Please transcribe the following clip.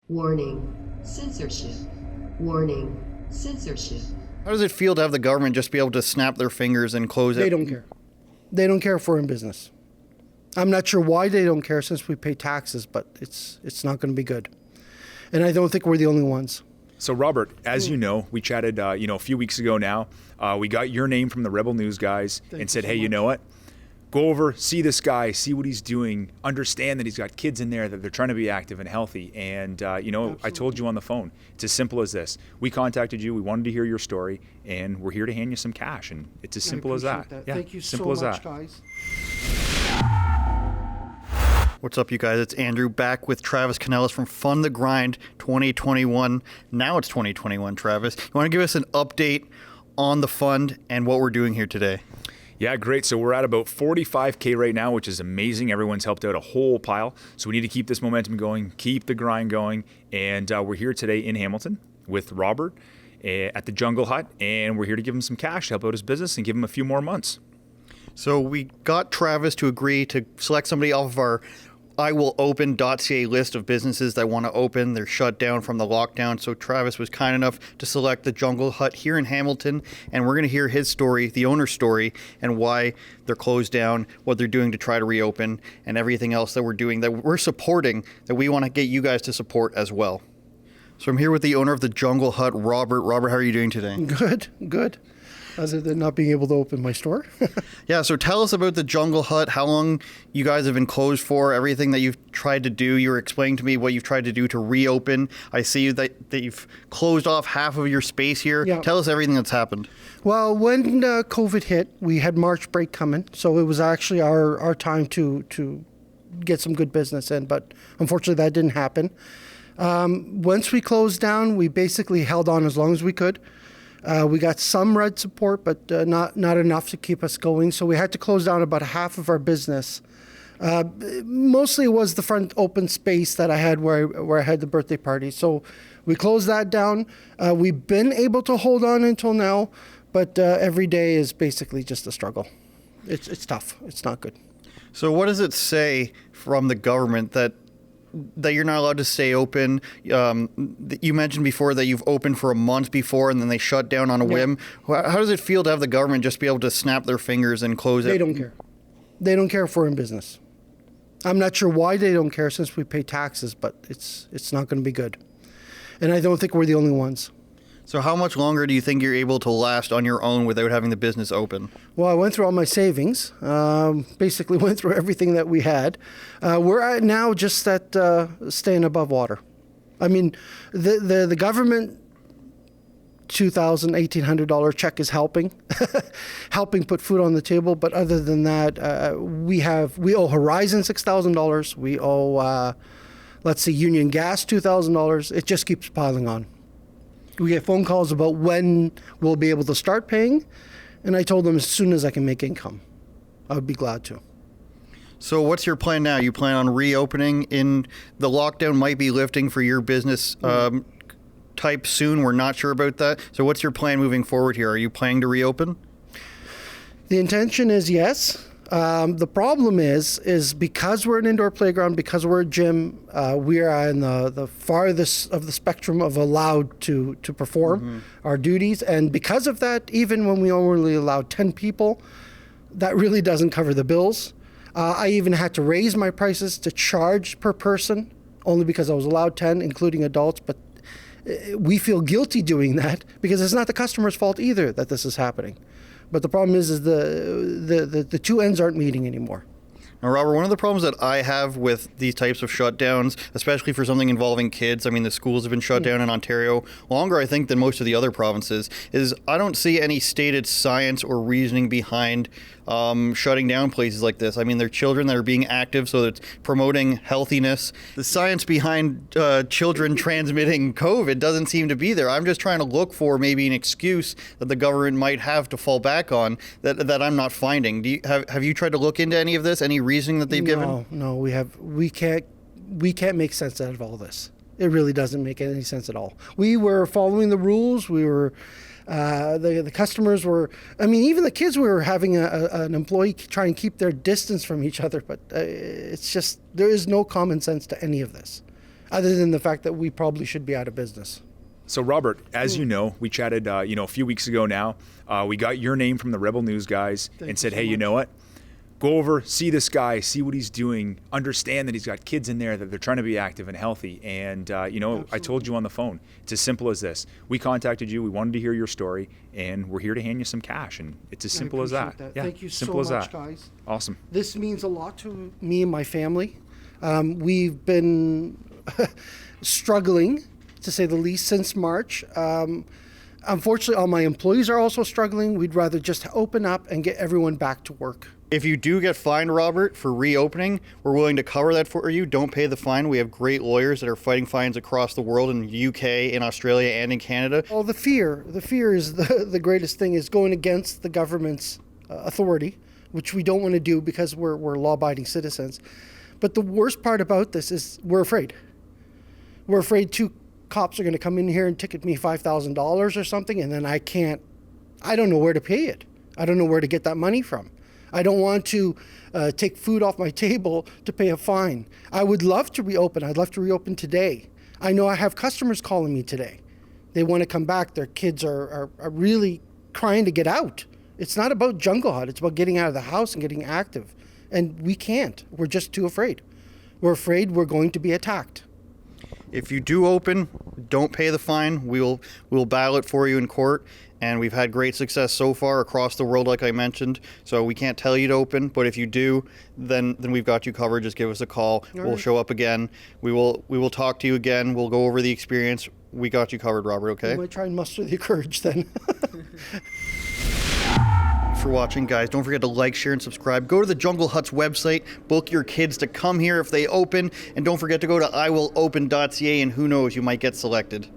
Warning, censorship. Warning, censorship. How does it feel to have the government just be able to snap their fingers and close it? They don't care. They don't care if we're in business. I'm not sure why they don't care since we pay taxes, but it's not going to be good. And I don't think we're the only ones. So Robert, as you know, we chatted, a few weeks ago now. We got your name from the Rebel News guys and said, hey, you know what? Go over, see this guy, see what he's doing, understand that he's got kids in there, that they're trying to be active and healthy. And, I told you on the phone, it's as simple as this. We contacted you, we wanted to hear your story, and we're here to hand you some cash. And it's as simple as that. Yeah, thank you simple so as much, that. guys. What's up, you guys? It's Andrew back with Travis Kanellos from Fund the Grind 2021. Now it's 2021, Travis. You want to give us an update on the fund and what we're doing here today? Yeah, great. So we're at about 45K right now, which is amazing. Everyone's helped out a whole pile. So we need to keep this momentum going, keep the grind going. And we're here today in Hamilton with Robert at the Jungle Hut. And we're here to give him some cash to help out his business and give him a few more months. So we got Travis to agree to select somebody off of our iwillopen.ca list of businesses that want to open. They're shut down from the lockdown. So Travis was kind enough to select the Jungle Hut here in Hamilton. And we're going to hear his story, the owner's story, and why they're closed down, what they're doing to try to reopen, and everything else that we're doing, that we're supporting, that we want to get you guys to support as well. So I'm here with the owner of the Jungle Hut, Robert. Robert, how are you doing today? Good. Other than not being able to open my store. Yeah, so tell us about the Jungle Hut, how long you guys have been closed for, everything that you've tried to do. You were explaining to me what you've tried to do to reopen. I see that you've closed off half of your space here. Yeah. Tell us everything that's happened. Well, when COVID hit, we had March break coming, so it was actually our time to get some good business in, but unfortunately that didn't happen. Once we closed down, we basically held on as long as we could. We got some red support, but not enough to keep us going. So we had to close down about half of our business. Mostly it was the front open space that I had where I had the birthday party. So we closed that down. We've been able to hold on until now, but every day is basically just a struggle. It's tough. It's not good. So what does it say from the government that you're not allowed to stay open? You mentioned before that you've opened for a month before and then they shut down on a whim. How does it feel to have the government just be able to snap their fingers and close it? They don't care. They don't care if we're in business. I'm not sure why they don't care since we pay taxes, but it's not going to be good. And I don't think we're the only ones. So how much longer do you think you're able to last on your own without having the business open? Well, I went through all my savings, basically went through everything that we had. We're at now just at staying above water. I mean, the government $2,000, $1,800 check is helping, helping put food on the table. But other than that, we owe Horizon $6,000. We owe, Union Gas $2,000. It just keeps piling on. We get phone calls about when we'll be able to start paying, and I told them as soon as I can make income, I would be glad to. So what's your plan now? You plan on reopening in the lockdown might be lifting for your business type soon. We're not sure about that. So what's your plan moving forward here? Are you planning to reopen? The intention is yes. The problem is because we're an indoor playground, because we're a gym, we are in the farthest of the spectrum of allowed to perform our duties. And because of that, even when we only allow 10 people, that really doesn't cover the bills. I even had to raise my prices to charge per person, only because I was allowed 10, including adults. But we feel guilty doing that because it's not the customer's fault either that this is happening. But the problem is the two ends aren't meeting anymore. Now, Robert, one of the problems that I have with these types of shutdowns, especially for something involving kids, I mean, the schools have been shut down in Ontario longer, I think, than most of the other provinces, is I don't see any stated science or reasoning behind shutting down places like this. I mean, they're children that are being active, so it's promoting healthiness. The science behind children transmitting COVID doesn't seem to be there. I'm just trying to look for maybe an excuse that the government might have to fall back on that I'm not finding. Have you tried to look into any of this? Any reasoning that they've given? No, we can't make sense out of all this. It really doesn't make any sense at all. We were following the rules. We were the customers were, I mean, even the kids, we were having an employee try and keep their distance from each other, but it's just, there is no common sense to any of this. other than the fact that we probably should be out of business. So Robert, as you know, we chatted, a few weeks ago now. We got your name from the Rebel News guys and said, hey, you know what? Go over, see this guy, see what he's doing, understand that he's got kids in there, that they're trying to be active and healthy. And, I told you on the phone, it's as simple as this. We contacted you, we wanted to hear your story, and we're here to hand you some cash. And it's as simple as that. Yeah, thank you simple so as much, that. guys. Awesome. This means a lot to me and my family. We've been struggling, to say the least, since March. Unfortunately, all my employees are also struggling. We'd rather just open up and get everyone back to work. If you do get fined, Robert, for reopening, we're willing to cover that for you. Don't pay the fine. We have great lawyers that are fighting fines across the world, in the UK, in Australia, and in Canada. Well, the fear is the greatest thing, is going against the government's authority, which we don't want to do because we're law-abiding citizens. But the worst part about this is we're afraid. We're afraid two cops are going to come in here and ticket me $5,000 or something, and then I don't know where to pay it. I don't know where to get that money from. I don't want to take food off my table to pay a fine. I would love to reopen. I'd love to reopen today. I know I have customers calling me today. They want to come back. Their kids are really trying to get out. It's not about Jungle Hut. It's about getting out of the house and getting active. And we can't. We're just too afraid. We're afraid we're going to be attacked. If you do open, don't pay the fine. We'll battle it for you in court. And we've had great success so far across the world, like I mentioned. So we can't tell you to open, but if you do, then we've got you covered. Just give us a call. We'll show up again. We will talk to you again. We'll go over the experience. We got you covered, Robert, okay? I might try and muster the courage then. For watching, guys. Don't forget to like, share, and subscribe. Go to the Jungle Hut's website. Book your kids to come here if they open. And don't forget to go to iwillopen.ca, and who knows, you might get selected.